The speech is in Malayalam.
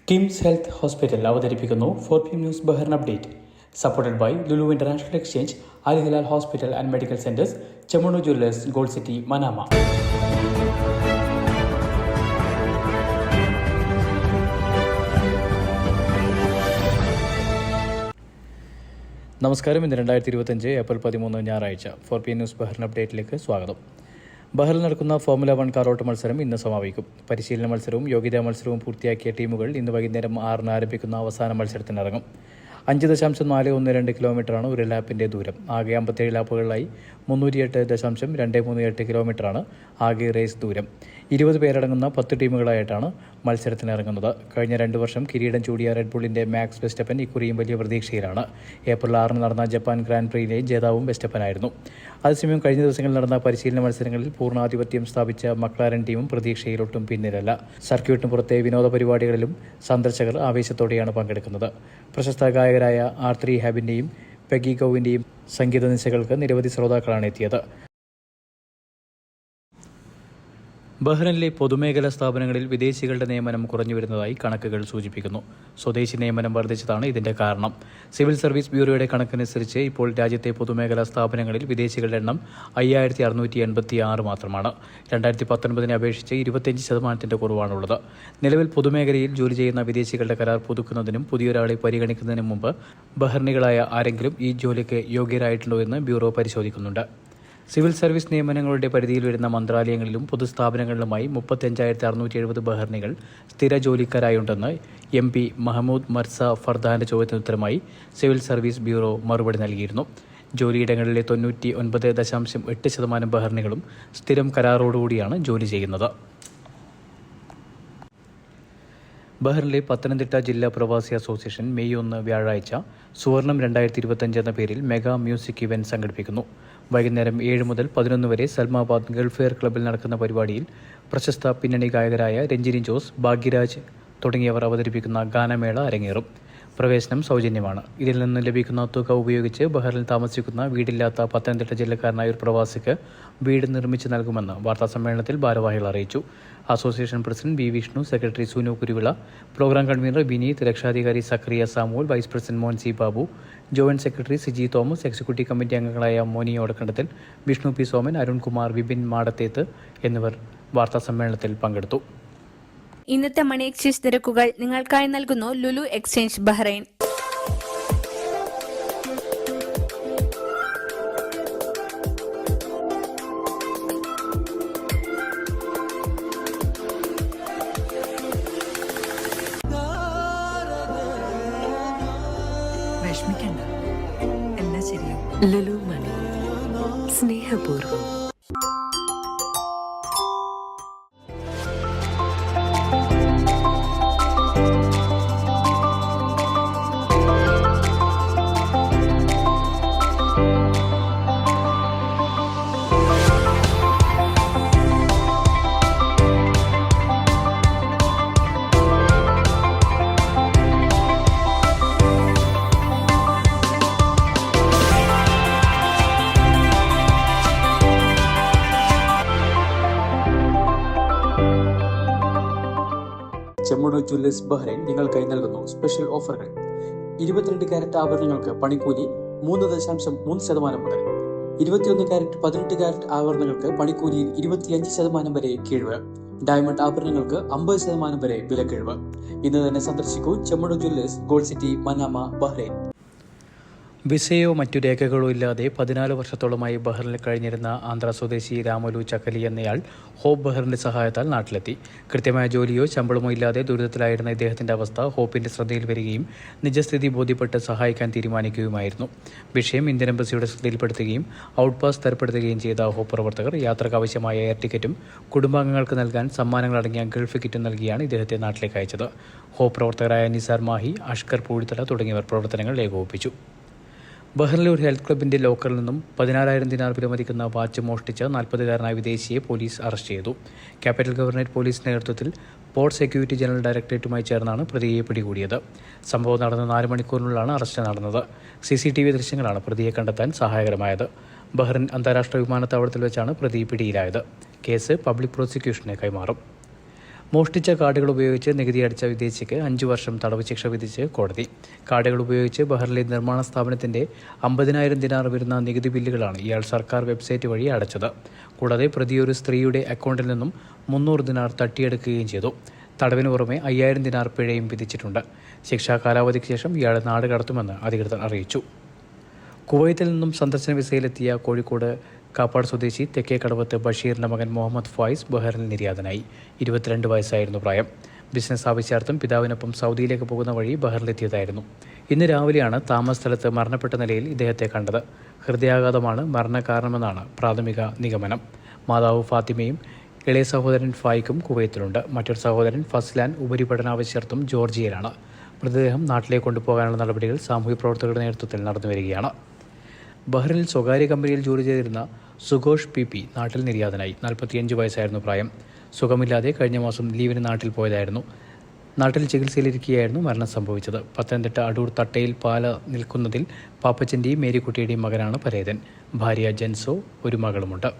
കിംസ് ഹെൽത്ത് ഹോസ്പിറ്റൽ അവതരിപ്പിക്കുന്നു 4PM news Bahrain update. Supported by Lulu international exchange, Al Hilal hospital and medical centres, Chemmanur jewellers, gold city, Manama. നമസ്കാരം. ഇന്ന് 2025 ഏപ്രിൽ 13 ഞായറാഴ്ച 4PM ന്യൂസ് ബഹ്റിൻ അപ്ഡേറ്റിലേക്ക് സ്വാഗതം. ബഹ്റിൽ നടക്കുന്ന ഫോർമുല 1 കാർ ഓട്ട മത്സരം ഇന്ന് സമാപിക്കും. പരിശീലന മത്സരവും യോഗ്യതാ മത്സരവും പൂർത്തിയാക്കിയ ടീമുകൾ ഇന്ന് വൈകുന്നേരം 6-ന് ആരംഭിക്കുന്ന അവസാന മത്സരത്തിനിറങ്ങും. 5.412 കിലോമീറ്ററാണ് ഒരു ലാപ്പിൻ്റെ ദൂരം. ആകെ 57 ലാപ്പുകളിലായി 308.238 കിലോമീറ്ററാണ് ആകെ റേസ് ദൂരം. 20 പേരടങ്ങുന്ന 10 ടീമുകളായിട്ടാണ് മത്സരത്തിനിറങ്ങുന്നത്. കഴിഞ്ഞ 2 വർഷം കിരീടം ചൂടിയ റെഡ് ബുള്ളിൻ്റെ മാക്സ് വെസ്റ്റപ്പൻ ഇക്കുറിയും വലിയ പ്രതീക്ഷയിലാണ്. ഏപ്രിൽ 6-ന് നടന്ന ജപ്പാൻ ഗ്രാൻഡ് പ്രിയിലെ ജേതാവും വെസ്റ്റപ്പനായിരുന്നു. അതേസമയം കഴിഞ്ഞ ദിവസങ്ങളിൽ നടന്ന പരിശീലന മത്സരങ്ങളിൽ പൂർണ്ണാധിപത്യം സ്ഥാപിച്ച മക്ലാരൻ ടീമും പ്രതീക്ഷയിലൊട്ടും പിന്നിലല്ല. സർക്യൂട്ടിന് പുറത്തെ വിനോദ പരിപാടികളിലും സന്ദർശകർ ആവേശത്തോടെയാണ് പങ്കെടുക്കുന്നത്. പ്രശസ്ത ഗായകരായ R3 ഹാബിൻ്റെയും പെഗി ഗൗവിൻ്റെയും സംഗീത നിശകൾക്ക് നിരവധി ശ്രോതാക്കളാണ് എത്തിയത്. ബഹ്റിനിലെ പൊതുമേഖലാ സ്ഥാപനങ്ങളിൽ വിദേശികളുടെ നിയമനം കുറഞ്ഞു വരുന്നതായി കണക്കുകൾ സൂചിപ്പിക്കുന്നു. സ്വദേശി നിയമനം വർദ്ധിച്ചതാണ് ഇതിന്റെ കാരണം. സിവിൽ സർവീസ് ബ്യൂറോയുടെ കണക്കനുസരിച്ച് ഇപ്പോൾ രാജ്യത്തെ പൊതുമേഖലാ സ്ഥാപനങ്ങളിൽ വിദേശികളുടെ എണ്ണം 5686 മാത്രമാണ്. 2019 അപേക്ഷിച്ച് 25% കുറവാണുള്ളത്. നിലവിൽ പൊതുമേഖലയിൽ ജോലി ചെയ്യുന്ന വിദേശികളുടെ കരാർ പുതുക്കുന്നതിനും പുതിയൊരാളെ പരിഗണിക്കുന്നതിനും മുമ്പ് ബഹ്റിനികളായ ആരെങ്കിലും ഈ ജോലിക്ക് യോഗ്യരായിട്ടുണ്ടോ എന്ന് ബ്യൂറോ പരിശോധിക്കുന്നുണ്ട്. സിവിൽ സർവീസ് നിയമനങ്ങളുടെ പരിധിയിൽ വരുന്ന മന്ത്രാലയങ്ങളിലും പൊതുസ്ഥാപനങ്ങളിലുമായി 35,670 ബഹ്റിനികൾ സ്ഥിര ജോലിക്കാരായുണ്ടെന്ന് MP മഹമ്മൂദ് മർസ ഫർദാന്റെ ചോദ്യത്തിന് ഉത്തരമായി സിവിൽ സർവീസ് ബ്യൂറോ മറുപടി നൽകിയിരുന്നു. ജോലിയിടങ്ങളിലെ 99.8% ബഹ്റിനികളും സ്ഥിരം കരാറോടുകൂടിയാണ് ജോലി ചെയ്യുന്നത്. ബഹ്റിനിലെ പത്തനംതിട്ട ജില്ലാ പ്രവാസി അസോസിയേഷൻ മെയ് 1 വ്യാഴാഴ്ച സുവർണം 2025 എന്ന പേരിൽ മെഗാ മ്യൂസിക് ഇവന്റ് സംഘടിപ്പിക്കുന്നു. വൈകുന്നേരം 7 മുതൽ 11 വരെ സൽമാബാദ് ഗൾഫെയർ ക്ലബ്ബിൽ നടക്കുന്ന പരിപാടിയിൽ പ്രശസ്ത പിന്നണി ഗായകരായ രഞ്ജിനി ജോസ്, ഭാഗ്യരാജ് തുടങ്ങിയവർ അവതരിപ്പിക്കുന്ന ഗാനമേള അരങ്ങേറും. പ്രവേശനം സൗജന്യമാണ്. ഇതിൽ നിന്ന് ലഭിക്കുന്ന തുക ഉപയോഗിച്ച് ബഹ്റിനിൽ താമസിക്കുന്ന വീടില്ലാത്ത പത്തനംതിട്ട ജില്ലക്കാരനായ ഒരു പ്രവാസിക്ക് വീട് നിർമ്മിച്ചു നൽകുമെന്ന് വാർത്താസമ്മേളനത്തിൽ ഭാരവാഹികൾ അറിയിച്ചു. Association president B. Vishnu, secretary Sunu Kuruvila, programme convener Vineeth, രക്ഷാധികാരി Sakariya Samuel, vice president Moncy Babu, joint secretary Siji Thomas, executive committee അംഗങ്ങളായ മോനി ഓടക്കണ്ടത്തിൽ, വിഷ്ണു പി സോമൻ, അരുൺകുമാർ, വിപിൻ മാടത്തേത്ത് എന്നിവർ വാർത്താസമ്മേളനത്തിൽ പങ്കെടുത്തു. ഇന്നത്തെ മണി എക്സ്ചേഞ്ച് നിരക്കുകൾ നിങ്ങൾക്കായി നൽകുന്നു ലുലു എക്സ്ചേഞ്ച് ബഹ്റൈൻ. വിഷമിക്കണ്ട, എല്ലാം ശരിയാവും. ലുലു മണി, സ്നേഹപൂർവ്വം. ചെമ്മണ്ണൂർ ജ്വല്ലേഴ്സ് ബഹ്റൈൻ നിങ്ങൾക്കായി നൽകുന്നു സ്പെഷ്യൽ ഓഫറുകൾ. 22 കാരറ്റ് ആഭരണങ്ങൾക്ക് പണിക്കൂലി 3.3% മുതൽ. 21 കാരറ്റ് 18 കാരറ്റ് ആഭരണങ്ങൾക്ക് പണിക്കൂലിയിൽ 25% വരെ കിഴിവ്. ഡയമണ്ട് ആഭരണങ്ങൾക്ക് 50% വരെ വിലക്കിഴിവ്. ഇന്ന് തന്നെ സന്ദർശിക്കൂ Chemmanur jewellers, gold city, Manama, Bahrain. വിസയോ മറ്റു രേഖകളോ ഇല്ലാതെ 14 വർഷത്തോളമായി ബഹ്റിനിൽ കഴിഞ്ഞിരുന്ന ആന്ധ്ര സ്വദേശി രാമുലു ചക്കലി എന്നയാൾ ഹോപ്പ് ബഹ്റിന്റെ സഹായത്താൽ നാട്ടിലെത്തി. കൃത്യമായ ജോലിയോ ശമ്പളമോ ഇല്ലാതെ ദുരിതത്തിലായിരുന്ന ഇദ്ദേഹത്തിന്റെ അവസ്ഥ ഹോപ്പിന്റെ ശ്രദ്ധയിൽ വരികയും നിജസ്ഥിതി ബോധ്യപ്പെട്ട് സഹായിക്കാൻ തീരുമാനിക്കുകയുമായിരുന്നു. വിഷയം ഇന്ത്യൻ എംബസിയുടെ ശ്രദ്ധയിൽപ്പെടുത്തുകയും ഔട്ട് പാസ് തരപ്പെടുത്തുകയും ചെയ്ത ഹോപ്പ് പ്രവർത്തകർ യാത്രക്കാവശ്യമായ എയർ ടിക്കറ്റും കുടുംബാംഗങ്ങൾക്ക് നൽകാൻ സമ്മാനങ്ങളടങ്ങിയ ഗൾഫ് കിറ്റും നൽകിയാണ് ഇദ്ദേഹത്തെ നാട്ടിലേക്ക് അയച്ചത്. ഹോപ്പ് പ്രവർത്തകരായ നിസാർ മാഹി, അഷ്കർ പൂഴിത്തല തുടങ്ങിയവർ പ്രവർത്തനങ്ങൾ ഏകോപിപ്പിച്ചു. ബഹ്റിനിലെ ഒരു ഹെൽത്ത് ക്ലബിന്റെ ലോക്കറിൽ നിന്നും 16,000 ദിനാർ വിലമതിക്കുന്ന വാച്ച് മോഷ്ടിച്ച 40-കാരനായ വിദേശിയെ പോലീസ് അറസ്റ്റ് ചെയ്തു. ക്യാപിറ്റൽ ഗവർണറേറ്റ് പോലീസിന്റെ നേതൃത്വത്തിൽ പോർട്ട് സെക്യൂരിറ്റി ജനറൽ ഡയറക്ടറേറ്റുമായി ചേർന്നാണ് പ്രതിയെ പിടികൂടിയത്. സംഭവം നടന്ന 4 മണിക്കൂറിനുള്ളിലാണ് അറസ്റ്റ് നടന്നത്. CCTV ദൃശ്യങ്ങളാണ് പ്രതിയെ കണ്ടെത്താൻ സഹായകരമായത്. ബഹ്റിൻ അന്താരാഷ്ട്ര വിമാനത്താവളത്തിൽ വെച്ചാണ് പ്രതി പിടിയിലായത്. കേസ് പബ്ലിക് പ്രോസിക്യൂഷന് കൈമാറും. മോഷ്ടിച്ച കാർഡുകൾ ഉപയോഗിച്ച് നികുതി അടച്ച വിദേശിക്ക് 5 വർഷം തടവ് ശിക്ഷ വിധിച്ച് കോടതി. കാർഡുകൾ ഉപയോഗിച്ച് ബഹ്റിലെ നിർമ്മാണ സ്ഥാപനത്തിന്റെ 50,000 ദിനാർ വരുന്ന നികുതി ബില്ലുകളാണ് ഇയാൾ സർക്കാർ വെബ്സൈറ്റ് വഴി അടച്ചത്. കൂടാതെ പ്രതിയൊരു സ്ത്രീയുടെ അക്കൗണ്ടിൽ നിന്നും 300 ദിനാർ തട്ടിയെടുക്കുകയും ചെയ്തു. തടവിന് പുറമെ 5,000 ദിനാർ പിഴയും വിധിച്ചിട്ടുണ്ട്. ശിക്ഷാ കാലാവധിക്ക് ശേഷം ഇയാളെ നാട് കടത്തുമെന്ന് അധികൃതർ അറിയിച്ചു. കുവൈത്തിൽ നിന്നും സന്ദർശന വിസയിലെത്തിയ കോഴിക്കോട് കാപ്പാട് സ്വദേശി തെക്കേക്കടവത്ത് ബഷീറിന്റെ മകൻ മുഹമ്മദ് ഫായിസ് ബഹ്റിനിൽ നിര്യാതനായി. 22 വയസ്സായിരുന്നു പ്രായം. ബിസിനസ് ആവശ്യാർത്ഥം പിതാവിനൊപ്പം സൗദിയിലേക്ക് പോകുന്ന വഴി ബഹ്റിലെത്തിയതായിരുന്നു. ഇന്ന് രാവിലെയാണ് താമസ സ്ഥലത്ത് മരണപ്പെട്ട നിലയിൽ ഇദ്ദേഹത്തെ കണ്ടത്. ഹൃദയാഘാതമാണ് മരണകാരണമെന്നാണ് പ്രാഥമിക നിഗമനം. മാതാവ് ഫാത്തിമയും ഇളയ സഹോദരൻ ഫായിക്കും കുവൈത്തിലുണ്ട്. മറ്റൊരു സഹോദരൻ ഫസ്ലാൻ ഉപരിപഠനാവശ്യാർത്ഥം ജോർജിയയിലാണ്. മൃതദേഹം നാട്ടിലേക്ക് കൊണ്ടുപോകാനുള്ള നടപടികൾ സാമൂഹ്യ പ്രവർത്തകരുടെ നേതൃത്വത്തിൽ നടന്നുവരികയാണ്. ബഹ്റിനിൽ സ്വകാര്യ കമ്പനിയിൽ ജോലി ചെയ്തിരുന്ന സുഘോഷ് പി നാട്ടിൽ നിര്യാതനായി. 45 വയസ്സായിരുന്നു പ്രായം. സുഖമില്ലാതെ കഴിഞ്ഞ മാസം ലീവിന് നാട്ടിൽ പോയതായിരുന്നു. നാട്ടിൽ ചികിത്സയിലിരിക്കുകയായിരുന്നു മരണം സംഭവിച്ചത്. പത്തനംതിട്ട അടൂർ തട്ടയിൽ പാല നിൽക്കുന്നതിൽ പാപ്പച്ചൻ്റെയും മേരിക്കുട്ടിയുടെയും മകനാണ് പരേതൻ. ഭാര്യ ജെൻസോ, ഒരു മകളുമുണ്ട്.